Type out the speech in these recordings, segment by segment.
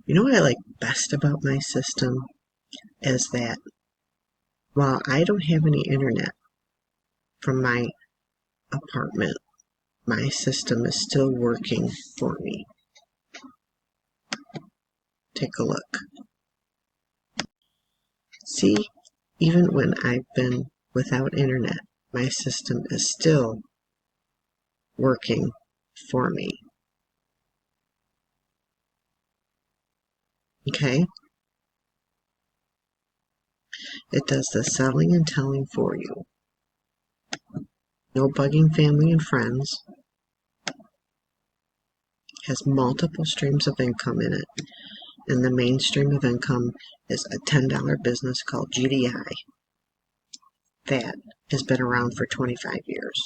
You know what I like best about my system is that while I don't have any internet from my apartment, my system is still working for me. Take a look. See, even when I've been without internet, my system is still working for me. Okay? It does the selling and telling for you. No bugging family and friends. Has multiple streams of income in it. And the main stream of income is a $10 business called GDI that has been around for 25 years.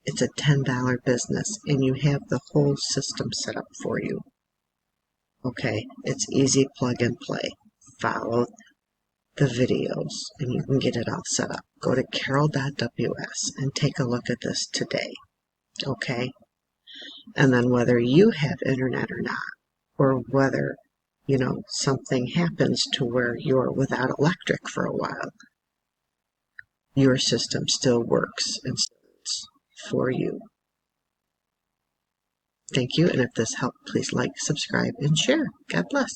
It's a $10 business and you have the whole system set up for you. Okay, it's easy plug and play. Follow the videos and you can get it all set up. Go to carol.ws and take a look at this today. Okay? And then whether you have internet or not, or whether, something happens to where you're without electric for a while, your system still works and starts for you. Thank you, and if this helped, please like, subscribe, and share. God bless.